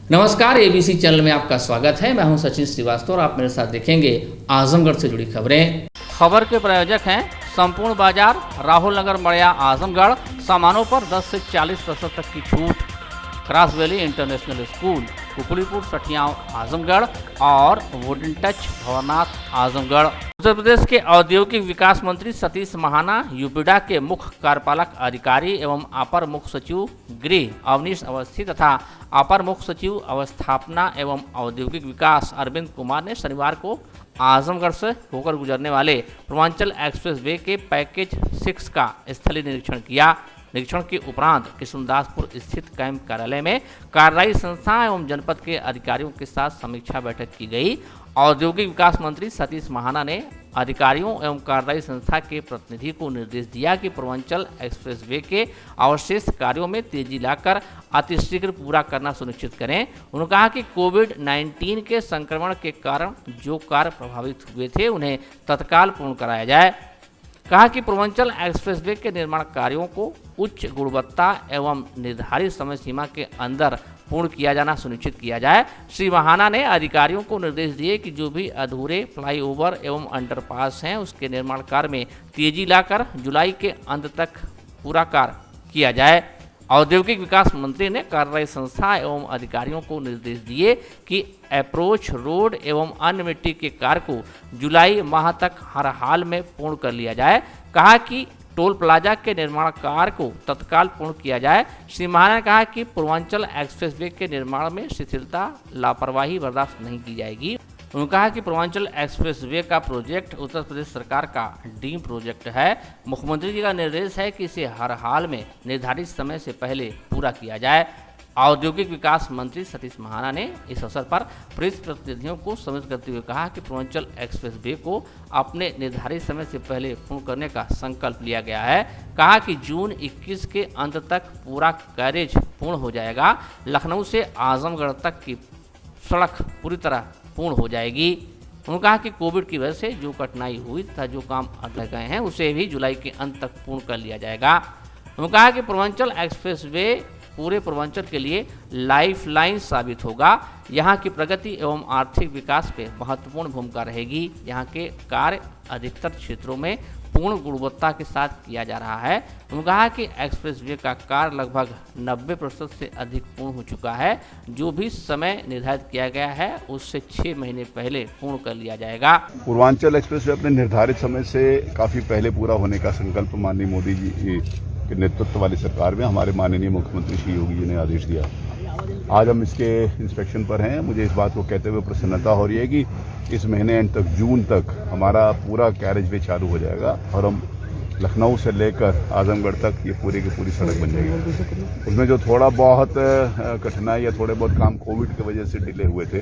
नमस्कार, ABC channel में आपका स्वागत है। मैं हूं सचिन श्रीवास्तव और आप मेरे साथ देखेंगे आजमगढ़ से जुड़ी खबरें। खबर के प्रायोजक हैं संपूर्ण बाजार, राहुल नगर, मड़िया, आजमगढ़। सामानों पर 10 से 40% तक की छूट। Cross valley international school, Kukulipur, Sathiyaon, Azamgarh और वुडन टच, भवनाथ, आजमगढ़। उत्तर प्रदेश के औद्योगिक विकास मंत्री सतीश महाना, यूपीडा के मुख्य कार्यपालक अधिकारी एवं अपर मुख्य सचिव गृह अवनीश अवस्थी तथा अपर मुख्य सचिव अवस्थापना एवं औद्योगिक विकास अरविंद कुमार ने शनिवार को आजमगढ़ से होकर गुजरने वाले पूर्वांचल एक्सप्रेस वे के पैकेज 6 का स्थलीय निरीक्षण किया। निरीक्षण के उपरांत किशुनदासपुर स्थित कैंप कार्यालय में कार्यदायी संस्था एवं जनपद के अधिकारियों के साथ समीक्षा बैठक की गई। औद्योगिक विकास मंत्री सतीश महाना ने अधिकारियों एवं कार्यदायी संस्था के प्रतिनिधि को निर्देश दिया कि पूर्वांचल एक्सप्रेस वे के अवशेष कार्यों में तेजी लाकर अतिशीघ्र पूरा करना सुनिश्चित करें। उन्होंने कहा कि कोविड-19 के संक्रमण के कारण जो कार्य प्रभावित हुए थे उन्हें तत्काल पूर्ण कराया जाए। कहा कि पूर्वांचल एक्सप्रेसवे के निर्माण कार्यों को उच्च गुणवत्ता एवं निर्धारित समय सीमा के अंदर पूर्ण किया जाना सुनिश्चित किया जाए। श्री महाना ने अधिकारियों को निर्देश दिए कि जो भी अधूरे फ्लाईओवर एवं अंडरपास हैं उसके निर्माण कार्य में तेजी लाकर जुलाई के अंत तक पूरा कार्य किया जाए। औद्योगिक विकास मंत्री ने कार्यदायी संस्था एवं अधिकारियों को निर्देश दिए कि अप्रोच रोड एवं अन्य मिट्टी के कार्य को जुलाई माह तक हर हाल में पूर्ण कर लिया जाए। कहा कि टोल प्लाजा के निर्माण कार्य को तत्काल पूर्ण किया जाए। श्री महाना ने कहा कि पूर्वांचल एक्सप्रेसवे के निर्माण में शिथिलता, लापरवाही बर्दाश्त नहीं की जाएगी। उन्होंने कहा कि पूर्वांचल एक्सप्रेसवे का प्रोजेक्ट उत्तर प्रदेश सरकार का ड्रीम प्रोजेक्ट है। मुख्यमंत्री जी का निर्देश है कि इसे हर हाल में निर्धारित समय से पहले पूरा किया जाए। औद्योगिक विकास मंत्री सतीश महाना ने इस अवसर पर प्रेस प्रतिनिधियों को सम्मिलित करते हुए कहा कि पूर्वांचल एक्सप्रेसवे को अपने निर्धारित समय से पहले पूर्ण करने का संकल्प लिया गया है। कहा कि जून 21 के अंत तक पूरा कैरेज पूर्ण हो जाएगा। लखनऊ से आजमगढ़ तक की सड़क पूरी तरह पूर्ण हो जाएगी। उन्होंने कहा कि कोविड की वजह से जो कठिनाई हुई तथा जो काम अटक गए हैं उसे भी जुलाई के अंत तक पूर्ण कर लिया जाएगा। उन्होंने कहा कि पूर्वांचल एक्सप्रेसवे पूरे पूर्वांचल के लिए लाइफलाइन साबित होगा। यहाँ की प्रगति एवं आर्थिक विकास पे महत्वपूर्ण भूमिका रहेगी। यहाँ के कार्य अधिकतर क्षेत्रों में पूर्ण गुणवत्ता के साथ किया जा रहा है। उन्होंने कहा कि एक्सप्रेसवे का कार्य लगभग 90% से अधिक पूर्ण हो चुका है। जो भी समय निर्धारित किया गया है उससे 6 महीने पहले पूर्ण कर लिया जाएगा। पूर्वांचल एक्सप्रेसवे अपने निर्धारित समय से काफ़ी पहले पूरा होने का संकल्प माननीय मोदी जी के नेतृत्व वाली सरकार में हमारे माननीय मुख्यमंत्री श्री योगी जी ने आदेश दिया। आज हम इसके इंस्पेक्शन पर हैं। मुझे इस बात को कहते हुए प्रसन्नता हो रही है कि इस महीने एंड तक, जून तक हमारा पूरा कैरेज वे चालू हो जाएगा और हम लखनऊ से लेकर आजमगढ़ तक ये पूरी की पूरी सड़क बन जाएगी। उसमें जो थोड़ा बहुत कठिनाई या थोड़े बहुत काम कोविड की वजह से डिले हुए थे,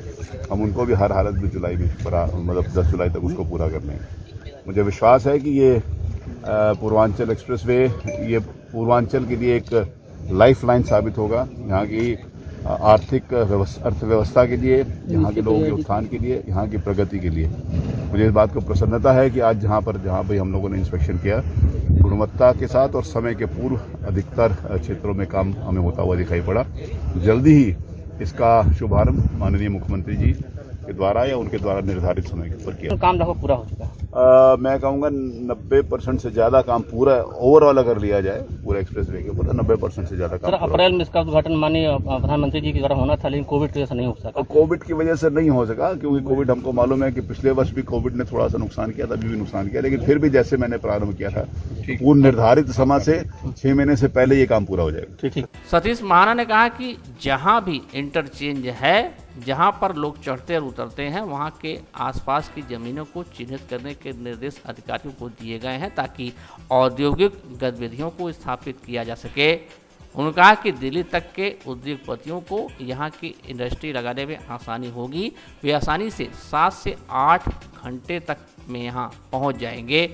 हम उनको भी हर हालत में जुलाई में मतलब 10 जुलाई तक उसको पूरा कर लेंगे। मुझे विश्वास है कि ये पूर्वांचल एक्सप्रेसवे ये पूर्वांचल के लिए एक लाइफलाइन साबित होगा। यहाँ की आर्थिक अर्थव्यवस्था के लिए, यहाँ के लोगों के उत्थान के लिए, यहाँ की प्रगति के लिए। मुझे इस बात को प्रसन्नता है कि आज जहाँ पर हम लोगों ने इंस्पेक्शन किया, गुणवत्ता के साथ और समय के पूर्व अधिकतर क्षेत्रों में काम हमें होता हुआ दिखाई पड़ा। जल्दी ही इसका शुभारंभ माननीय मुख्यमंत्री जी के द्वारा या उनके द्वारा निर्धारित समय के ऊपर किया। काम लगभग पूरा हो चुका है। मैं कहूँगा 90% से ज़्यादा काम पूरा ओवरऑल अगर लिया जाए पूरे एक्सप्रेसवे के ऊपर 90% से ज़्यादा काम। सर, अप्रैल में इसका उद्घाटन माननीय प्रधानमंत्री जी के द्वारा होना था, लेकिन कोविड की वजह से नहीं हो सका। कोविड की वजह से नहीं हो सका क्योंकि कोविड, हमको मालूम है कि पिछले वर्ष भी कोविड ने थोड़ा सा नुकसान किया था, अभी भी नुकसान किया, लेकिन फिर भी जैसे मैंने प्रारंभ किया था पूर्ण निर्धारित समय से 6 महीने से पहले ये काम पूरा हो जाएगा। ठीक। सतीश महाना ने कहा कि जहाँ भी इंटरचेंज है, जहां पर लोग चढ़ते और उतरते हैं, वहां के आसपास की जमीनों को चिन्हित करने के निर्देश अधिकारियों को दिए गए हैं ताकि औद्योगिक गतिविधियों को स्थापित किया जा सके। उन्होंने कहा कि दिल्ली तक के उद्योगपतियों को यहां की इंडस्ट्री लगाने में आसानी होगी। वे आसानी से 7 से 8 घंटे तक में यहां पहुंच जाएंगे।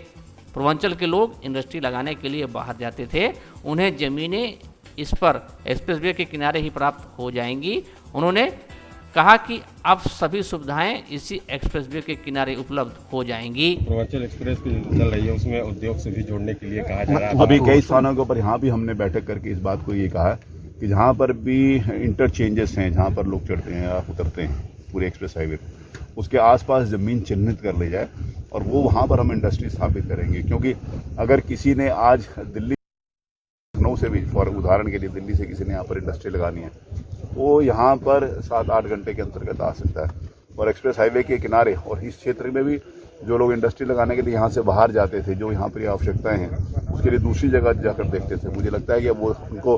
पूर्वांचल के लोग इंडस्ट्री लगाने के लिए बाहर जाते थे, उन्हें ज़मीनें इस पर एक्सप्रेसवे के किनारे ही प्राप्त हो जाएंगी। उन्होंने कहा कि अब सभी सुविधाएं इसी एक्सप्रेसवे के किनारे उपलब्ध हो जाएंगी। पूर्वांचल एक्सप्रेस भी चल रही है, उसमें उद्योग से भी जोड़ने के लिए कहा जा रहा है। अभी कई स्थानों के ऊपर यहाँ भी हमने बैठक करके इस बात को ये कहा कि जहाँ पर भी इंटरचेंजेस हैं, जहाँ पर लोग चढ़ते हैं या उतरते हैं पूरे एक्सप्रेस हाईवे, उसके आसपास ज़मीन चिन्हित कर ली जाए और वो वहाँ पर हम इंडस्ट्री स्थापित करेंगे। क्योंकि अगर किसी ने आज दिल्ली लखनऊ से भी, फॉर उदाहरण के लिए दिल्ली से किसी ने यहाँ पर इंडस्ट्री लगानी है, वो यहाँ पर 7-8 घंटे के अंतर्गत आ सकता है। और एक्सप्रेस हाईवे के किनारे और इस क्षेत्र में भी जो लोग इंडस्ट्री लगाने के लिए यहाँ से बाहर जाते थे, जो यहाँ पर आवश्यकताएं हैं, उसके लिए दूसरी जगह जाकर देखते थे। मुझे लगता है कि वो उनको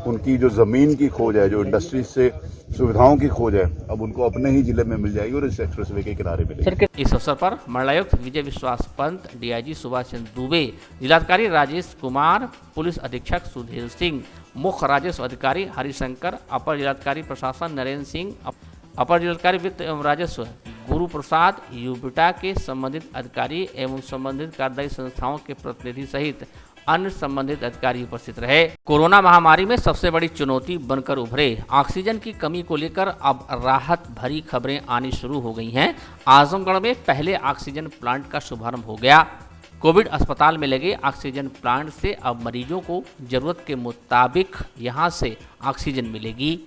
उनकी जो ज़मीन की खोज है, जो इंडस्ट्री से सुविधाओं की खोज है, अब उनको अपने ही जिले में मिल जाएगी और इस एक्सप्रेस वे के किनारे मिलेगी। इस अवसर पर मंडलायुक्त विजय विश्वास पंत, डीआईजी सुभाष चंद्र दुबे, जिलाधिकारी राजेश कुमार, पुलिस अधीक्षक सुधीर सिंह, मुख्य राजस्व अधिकारी हरिशंकर, अपर जिलाधिकारी प्रशासन नरेंद्र सिंह, अपर जिलाधिकारी वित्त एवं राजस्व गुरु प्रसाद, यूबिटा के संबंधित अधिकारी एवं संबंधित कार्यदायी संस्थाओं के प्रतिनिधि सहित अन्य संबंधित अधिकारी उपस्थित रहे। कोरोना महामारी में सबसे बड़ी चुनौती बनकर उभरे ऑक्सीजन की कमी को लेकर अब राहत भरी खबरें आनी शुरू हो गई हैं। आजमगढ़ में पहले ऑक्सीजन प्लांट का शुभारंभ हो गया। कोविड अस्पताल में लगे ऑक्सीजन प्लांट से अब मरीजों को जरूरत के मुताबिक यहां से ऑक्सीजन मिलेगी।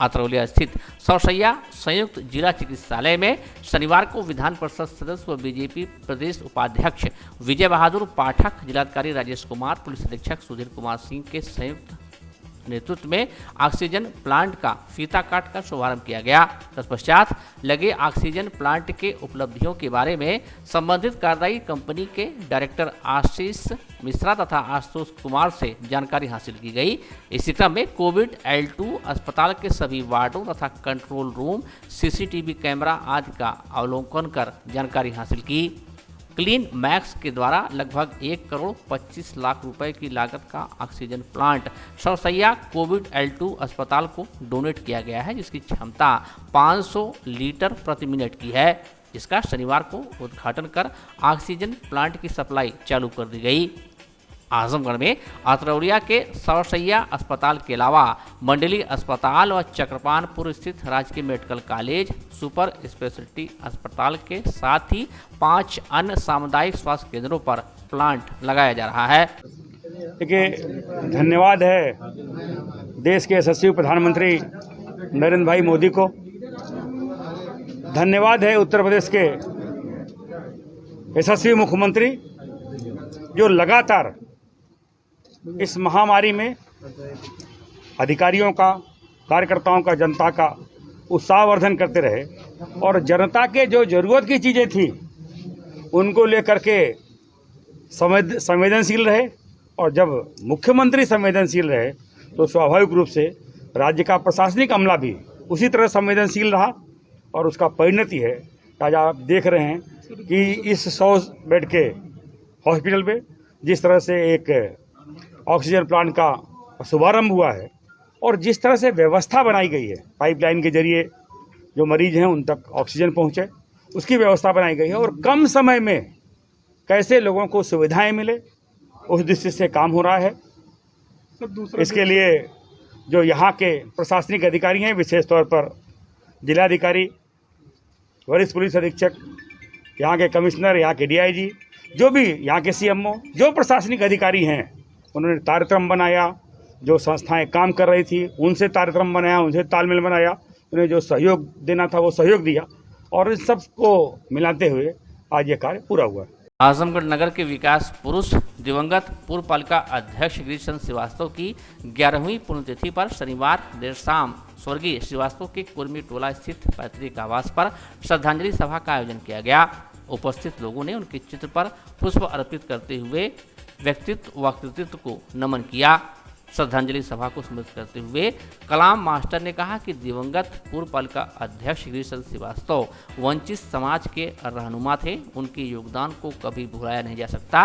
अतरौलिया स्थित सौशैया संयुक्त जिला चिकित्सालय में शनिवार को विधान परिषद सदस्य व बीजेपी प्रदेश उपाध्यक्ष विजय बहादुर पाठक, जिलाधिकारी राजेश कुमार, पुलिस अधीक्षक सुधीर कुमार सिंह के संयुक्त नेतृत्व में ऑक्सीजन प्लांट का फीता काट कर शुभारंभ किया गया। तत्पश्चात लगे ऑक्सीजन प्लांट के उपलब्धियों के बारे में संबंधित कार्यदायी कंपनी के डायरेक्टर आशीष मिश्रा तथा आशुतोष कुमार से जानकारी हासिल की गई। इसी क्रम में कोविड L2 अस्पताल के सभी वार्डों तथा कंट्रोल रूम, सीसीटीवी कैमरा आदि का अवलोकन कर जानकारी हासिल की। क्लीन मैक्स के द्वारा लगभग 1,25 लाख रुपए की लागत का ऑक्सीजन प्लांट सौसैया कोविड L2 अस्पताल को डोनेट किया गया है, जिसकी क्षमता 500 लीटर प्रति मिनट की है। जिसका शनिवार को उद्घाटन कर ऑक्सीजन प्लांट की सप्लाई चालू कर दी गई। आजमगढ़ में अतरौलिया के सौसैया अस्पताल के अलावा मंडली अस्पताल और चक्रपानपुर स्थित राजकीय मेडिकल कॉलेज, सुपर स्पेशलिटी अस्पताल के साथ ही 5 अन्य सामुदायिक स्वास्थ्य केंद्रों पर प्लांट लगाया जा रहा है। देखिए, धन्यवाद है देश के यशस्वी प्रधानमंत्री नरेंद्र भाई मोदी को। धन्यवाद है उत्तर प्रदेश के यशस्वी मुख्यमंत्री जो लगातार इस महामारी में अधिकारियों का, कार्यकर्ताओं का, जनता का उत्साहवर्धन करते रहे और जनता के जो जरूरत की चीज़ें थी उनको लेकर के संवेदनशील रहे। और जब मुख्यमंत्री संवेदनशील रहे तो स्वाभाविक रूप से राज्य का प्रशासनिक अमला भी उसी तरह संवेदनशील रहा और उसका परिणति है आज आप देख रहे हैं कि इस 100 बेड के हॉस्पिटल में जिस तरह से एक ऑक्सीजन प्लांट का शुभारंभ हुआ है और जिस तरह से व्यवस्था बनाई गई है, पाइपलाइन के जरिए जो मरीज हैं उन तक ऑक्सीजन पहुंचे, उसकी व्यवस्था बनाई गई है और कम समय में कैसे लोगों को सुविधाएं मिले उस दृष्टि से काम हो रहा है। इसके लिए जो यहाँ के प्रशासनिक अधिकारी हैं, विशेष तौर पर जिलाधिकारी, वरिष्ठ पुलिस अधीक्षक, यहाँ के कमिश्नर, यहाँ के डीआईजी, जो भी यहाँ के सीएमओ, जो प्रशासनिक अधिकारी हैं, उन्होंने कार्यक्रम बनाया। जो संस्थाएं काम कर रही थी उनसे कार्यक्रम बनाया, उनसे तालमेल बनाया, उन्हें जो सहयोग देना था वो सहयोग दिया और इन सबको मिलाते हुए आज ये कार्य पूरा हुआ। आजमगढ़ नगर के विकास पुरुष दिवंगत पूर्व पालिका अध्यक्ष गिरीश चंद्र श्रीवास्तव की 11वीं पुण्यतिथि पर शनिवार देर शाम स्वर्गीय श्रीवास्तव के कुर्मी टोला स्थित पैतृक आवास पर श्रद्धांजलि सभा का आयोजन किया गया। उपस्थित लोगों ने उनके चित्र पर पुष्प अर्पित करते हुए व्यक्तित्व व कृतित्व को नमन किया। श्रद्धांजलि सभा को संबोधित करते हुए कलाम मास्टर ने कहा कि दिवंगत पूर्व पालिका अध्यक्ष गिरीश चंद्र श्रीवास्तव वंचित समाज के रहनुमा थे। उनके योगदान को कभी भुलाया नहीं जा सकता।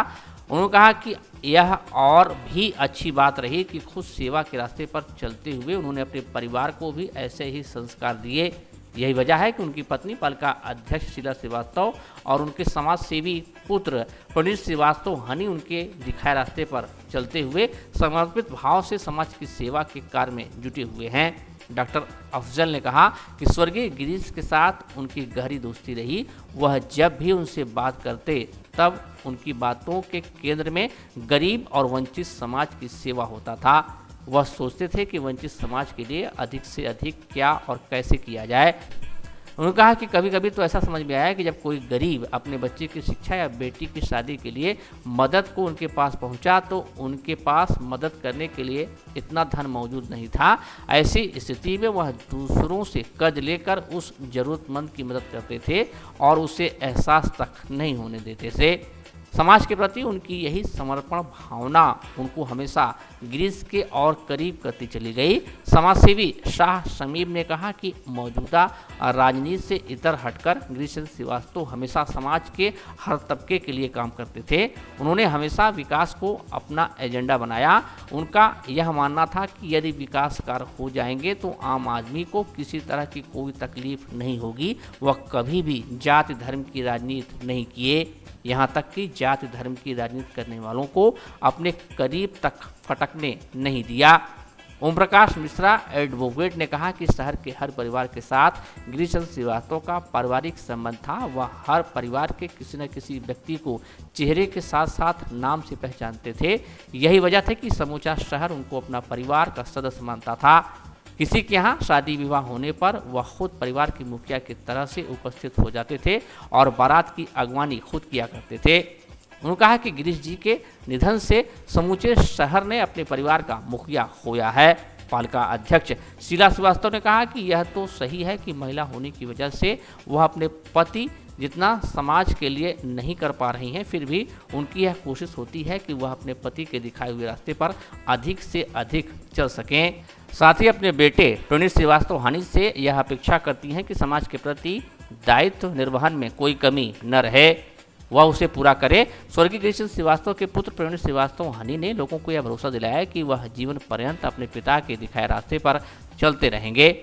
उन्होंने कहा कि यह और भी अच्छी बात रही कि खुद सेवा के रास्ते पर चलते हुए उन्होंने अपने परिवार को भी ऐसे ही संस्कार दिए। यही वजह है कि उनकी पत्नी पालिका अध्यक्ष शीला श्रीवास्तव और उनके समाज सेवी पुत्र प्रणीत श्रीवास्तव हनी उनके दिखाए रास्ते पर चलते हुए समर्पित भाव से समाज की सेवा के कार्य में जुटे हुए हैं। डॉक्टर अफजल ने कहा कि स्वर्गीय गिरीश के साथ उनकी गहरी दोस्ती रही। वह जब भी उनसे बात करते तब उनकी बातों के केंद्र में गरीब और वंचित समाज की सेवा होता था। वह सोचते थे कि वंचित समाज के लिए अधिक से अधिक क्या और कैसे किया जाए। उन्होंने कहा कि कभी कभी तो ऐसा समझ में आया कि जब कोई गरीब अपने बच्चे की शिक्षा या बेटी की शादी के लिए मदद को उनके पास पहुंचा तो उनके पास मदद करने के लिए इतना धन मौजूद नहीं था। ऐसी स्थिति में वह दूसरों से कर्ज लेकर उस जरूरतमंद की मदद करते थे और उसे एहसास तक नहीं होने देते थे। समाज के प्रति उनकी यही समर्पण भावना उनको हमेशा गिरीश के और करीब करती चली गई। समाजसेवी शाह शमीम ने कहा कि मौजूदा राजनीति से इतर हटकर गिरीश चंद्र श्रीवास्तव हमेशा समाज के हर तबके के लिए काम करते थे। उन्होंने हमेशा विकास को अपना एजेंडा बनाया। उनका यह मानना था कि यदि विकास कार्य हो जाएंगे तो आम आदमी को किसी तरह की कोई तकलीफ नहीं होगी। वह कभी भी जाति धर्म की राजनीति नहीं किए, यहाँ तक कि जाति धर्म की राजनीति करने वालों को अपने करीब तक फटकने नहीं दिया। ओम प्रकाश मिश्रा एडवोकेट ने कहा कि शहर के हर परिवार के साथ गिरीश चंद्र श्रीवास्तव का पारिवारिक संबंध था। वह हर परिवार के किसी न किसी व्यक्ति को चेहरे के साथ साथ नाम से पहचानते थे। यही वजह थी कि समूचा शहर उनको अपना परिवार का सदस्य मानता था। किसी के यहाँ शादी विवाह होने पर वह खुद परिवार की मुखिया की तरह से उपस्थित हो जाते थे और बारात की अगवानी खुद किया करते थे। उन्होंने कहा कि गिरीश जी के निधन से समूचे शहर ने अपने परिवार का मुखिया खोया है। पालिका अध्यक्ष शीला श्रीवास्तव ने कहा कि यह तो सही है कि महिला होने की वजह से वह अपने पति जितना समाज के लिए नहीं कर पा रही हैं, फिर भी उनकी यह कोशिश होती है कि वह अपने पति के दिखाए हुए रास्ते पर अधिक से अधिक चल सकें। साथ ही अपने बेटे प्रणीत श्रीवास्तव हानि से यह अपेक्षा करती हैं कि समाज के प्रति दायित्व निर्वहन में कोई कमी न रहे, वह उसे पूरा करे। स्वर्गीय गिरीश चंद्र श्रीवास्तव के पुत्र प्रणीत श्रीवास्तव हानि ने लोगों को यह भरोसा दिलाया कि वह जीवन पर्यंत अपने पिता के दिखाए रास्ते पर चलते रहेंगे।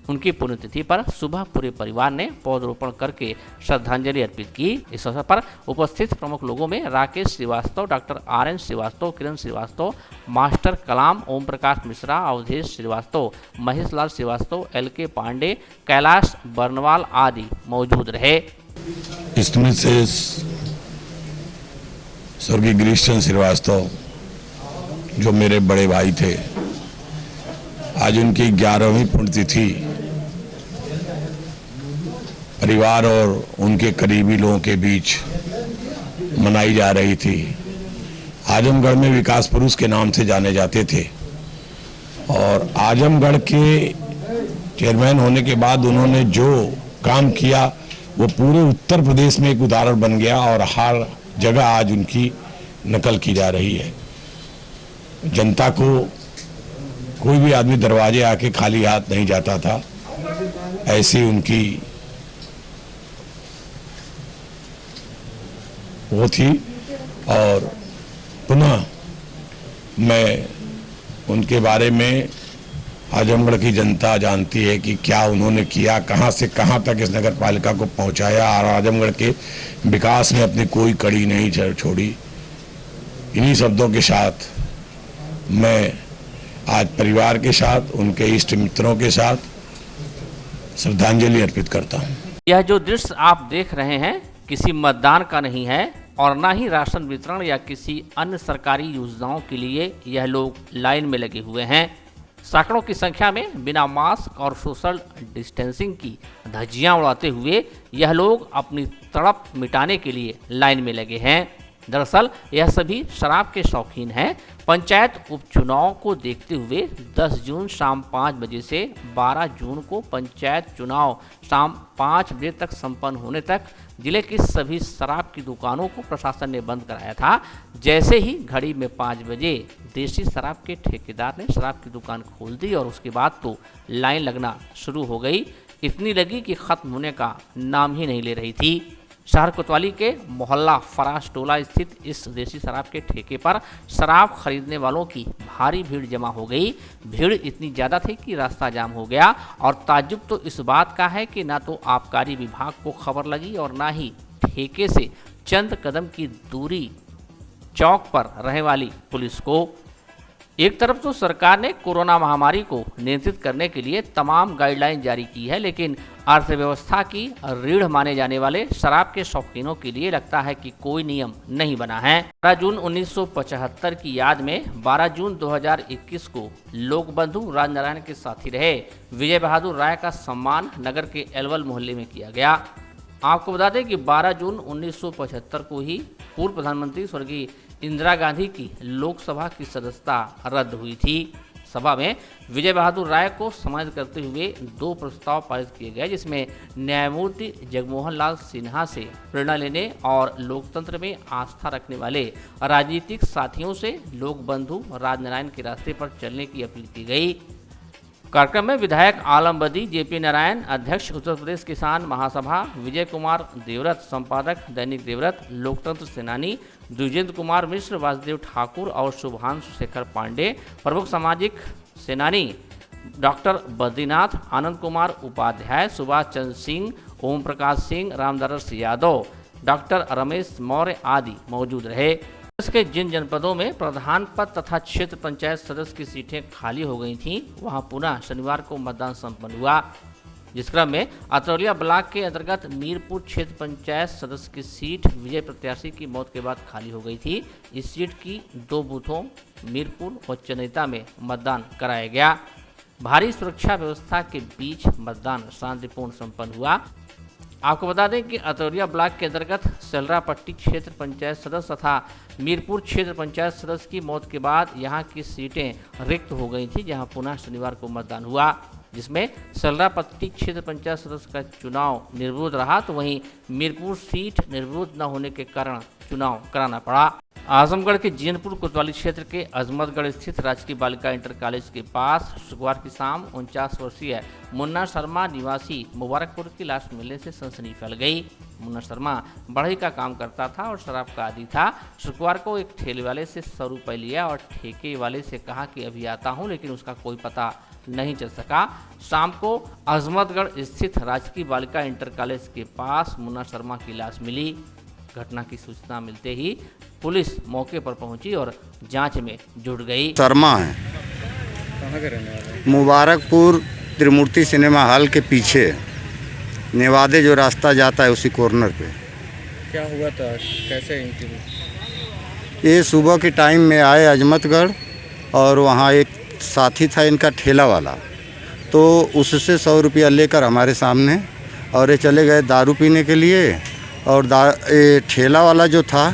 उनकी पुण्यतिथि पर सुबह पूरे परिवार ने पौधरोपण करके श्रद्धांजलि अर्पित की। इस अवसर पर उपस्थित प्रमुख लोगों में राकेश श्रीवास्तव, डॉक्टर RN श्रीवास्तव, किरण श्रीवास्तव, मास्टर कलाम, ओम प्रकाश मिश्रा, अवधेश श्रीवास्तव, महेश लाल श्रीवास्तव, LK पांडे, कैलाश बर्नवाल आदि मौजूद रहे। इसमें से स्वर्गीय गिरीश चंद्र श्रीवास्तव जो मेरे बड़े भाई थे, आज उनकी 11वीं पुण्यतिथि परिवार और उनके करीबी लोगों के बीच मनाई जा रही थी। आजमगढ़ में विकास पुरुष के नाम से जाने जाते थे और आजमगढ़ के चेयरमैन होने के बाद उन्होंने जो काम किया वो पूरे उत्तर प्रदेश में एक उदाहरण बन गया और हर जगह आज उनकी नकल की जा रही है। जनता को कोई भी आदमी दरवाजे आके खाली हाथ नहीं जाता था, ऐसी उनकी वो थी। और पुनः मैं उनके बारे में आजमगढ़ की जनता जानती है कि क्या उन्होंने किया, कहां से कहां तक इस नगर पालिका को पहुंचाया और आजमगढ़ के विकास में अपनी कोई कड़ी नहीं छोड़ी। इन्हीं शब्दों के साथ मैं आज परिवार के साथ, उनके इष्ट मित्रों के साथ श्रद्धांजलि अर्पित करता हूं। यह जो दृश्य आप देख रहे हैं किसी मतदान का नहीं है और ना ही राशन वितरण या किसी अन्य सरकारी योजनाओं के लिए यह लोग लाइन में लगे हुए हैं। सैकड़ों की संख्या में बिना मास्क और सोशल डिस्टेंसिंग की धज्जियां उड़ाते हुए यह लोग अपनी तड़प मिटाने के लिए लाइन में लगे हैं। दरअसल यह सभी शराब के शौकीन हैं। पंचायत उपचुनाव को देखते हुए 10 जून शाम 5 बजे से 12 जून को पंचायत चुनाव शाम 5 बजे तक संपन्न होने तक जिले की सभी शराब की दुकानों को प्रशासन ने बंद कराया था। जैसे ही घड़ी में 5 बजे देसी शराब के ठेकेदार ने शराब की दुकान खोल दी और उसके बाद तो लाइन लगना शुरू हो गई। इतनी लगी कि खत्म होने का नाम ही नहीं ले रही थी। शहर कोतवाली के मोहल्ला फराश टोला स्थित इस देसी शराब के ठेके पर शराब खरीदने वालों की भारी भीड़ जमा हो गई। भीड़ इतनी ज़्यादा थी कि रास्ता जाम हो गया और ताज्जुब तो इस बात का है कि ना तो आबकारी विभाग को खबर लगी और ना ही ठेके से चंद कदम की दूरी चौक पर रहने वाली पुलिस को। एक तरफ तो सरकार ने कोरोना महामारी को नियंत्रित करने के लिए तमाम गाइडलाइन जारी की है, लेकिन अर्थव्यवस्था की रीढ़ माने जाने वाले शराब के शौकीनों के लिए लगता है कि कोई नियम नहीं बना है। 12 जून 1975 की याद में 12 जून 2021 को लोक बंधु राजनारायण के साथी रहे विजय बहादुर राय का सम्मान नगर के एलवल मोहल्ले में किया गया। आपको बता दें कि 12 जून 1975 को ही पूर्व प्रधानमंत्री स्वर्गीय इंदिरा गांधी की लोकसभा की सदस्यता रद्द हुई थी। सभा में विजय बहादुर राय को सम्मानित करते हुए 2 प्रस्ताव पारित किए गए, जिसमें न्यायमूर्ति जगमोहन लाल सिन्हा से प्रेरणा लेने और लोकतंत्र में आस्था रखने वाले राजनीतिक साथियों से लोक बंधु राजनारायण के रास्ते पर चलने की अपील की गई। कार्यक्रम में विधायक आलम बदी, जेपी नारायण, अध्यक्ष उत्तर प्रदेश किसान महासभा, विजय कुमार देवरत, संपादक दैनिक देवरत, लोकतंत्र सेनानी द्विजेंद्र कुमार मिश्र, वासुदेव ठाकुर और शुभांशु शेखर पांडे, प्रमुख सामाजिक सेनानी डॉक्टर बद्रीनाथ, आनंद कुमार उपाध्याय, सुभाष चंद्र सिंह, ओम प्रकाश सिंह, रामदास यादव, डॉक्टर रमेश मौर्य आदि मौजूद रहे। इसके जिन जनपदों में प्रधान पद तथा क्षेत्र पंचायत सदस्य की सीटें खाली हो गई थीं, वहां पुनः शनिवार को मतदान संपन्न हुआ, जिस क्रम में अतरौलिया ब्लॉक के अंतर्गत मीरपुर क्षेत्र पंचायत सदस्य की सीट विजय प्रत्याशी की मौत के बाद खाली हो गई थी। इस सीट की 2 बूथों मीरपुर और चनेता में मतदान कराया गया। भारी सुरक्षा व्यवस्था के बीच मतदान शांतिपूर्ण संपन्न हुआ। आपको बता दें कि अतरौलिया ब्लॉक के अंतर्गत सेलरापट्टी क्षेत्र पंचायत सदस्य तथा मीरपुर क्षेत्र पंचायत सदस्य की मौत के बाद यहां की सीटें रिक्त हो गई थी, जहां पुनः शनिवार को मतदान हुआ, जिसमें सेलरापट्टी क्षेत्र पंचायत सदस्य का चुनाव निर्विरोध रहा, तो वहीं मीरपुर सीट निर्विरोध न होने के कारण चुनाव कराना पड़ा। आजमगढ़ के जीनपुर कोतवाली क्षेत्र के अजमतगढ़ स्थित राजकीय बालिका इंटर कॉलेज के पास शुक्रवार की शाम 49 वर्षीय मुन्ना शर्मा निवासी मुबारकपुर की लाश मिलने से सनसनी फैल गई। मुन्ना शर्मा बढ़ई का काम करता था और शराब का आदी था। शुक्रवार को एक ठेले वाले से 100 रुपये लिया और ठेके वाले से कहा कि अभी आता हूं, लेकिन उसका कोई पता नहीं चल सका। शाम को अजमतगढ़ स्थित राजकीय बालिका इंटर कॉलेज के पास मुन्ना शर्मा की लाश मिली। घटना की सूचना मिलते ही पुलिस मौके पर पहुंची और जांच में जुट गई। शर्मा है, कहाँ के रहने वाले? मुबारकपुर त्रिमूर्ति सिनेमा हॉल के पीछे नेवादे जो रास्ता जाता है उसी कॉर्नर पे। क्या हुआ था, कैसे इनकी? ये सुबह के टाइम में आए अजमतगढ़ और वहाँ एक साथी था इनका ठेला वाला, तो उससे 100 रुपया लेकर हमारे सामने और ये चले गए दारू पीने के लिए। और ये ठेला वाला जो था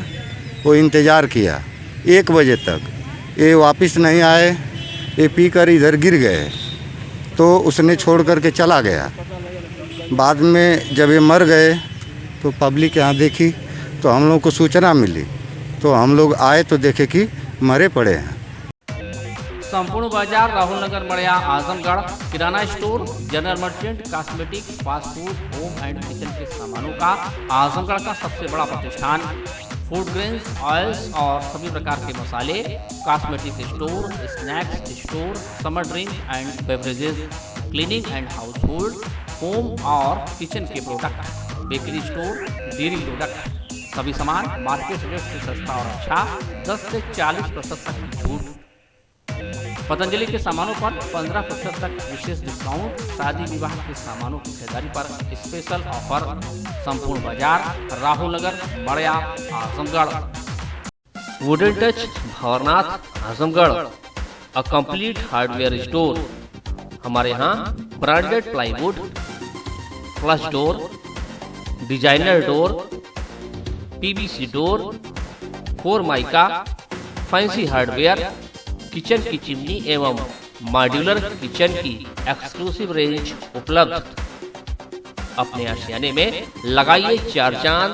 वो इंतज़ार किया 1 बजे तक, ये वापस नहीं आए, ये पीकर इधर गिर गए, तो उसने छोड़ करके चला गया। बाद में जब ये मर गए तो पब्लिक यहाँ देखी, तो हम लोग को सूचना मिली, तो हम लोग आए तो देखे कि मरे पड़े हैं। संपूर्ण बाजार, राहुल नगर मड़िया, आजमगढ़, किराना store, general merchant, cosmetic, fast food, home and kitchen के सामानों का आजमगढ़ का सबसे बड़ा प्रतिष्ठान। फूड ग्रेन्स, ऑयल्स और सभी प्रकार के मसाले, cosmetic store, snacks store, summer drink and beverages, cleaning and house hold, home और किचन के product, bakery store, dairy product, सभी सामान मार्केट रेट से सस्ता और अच्छा, 10 से 40% तक की छूट। पतंजलि के सामानों पर 15% तक विशेष डिस्काउंट, शादी विवाह के सामानों की खरीदारी पर स्पेशल ऑफर। संपूर्ण बाजार, Rahul Nagar, Madiya, Azamgarh. Wooden touch, Bhanwarnath, Azamgarh, a complete hardware store. हमारे यहाँ branded plywood, flush door, designer door, PVC door, formica, fancy hardware, kitchen की चिमनी एवं मॉड्यूलर किचन की एक्सक्लूसिव रेंज उपलब्ध। अपने आशियाने में लगाइए 4 चांद,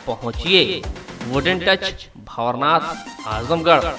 पहुंचिए वुडन टच, भंवरनाथ, आजमगढ़।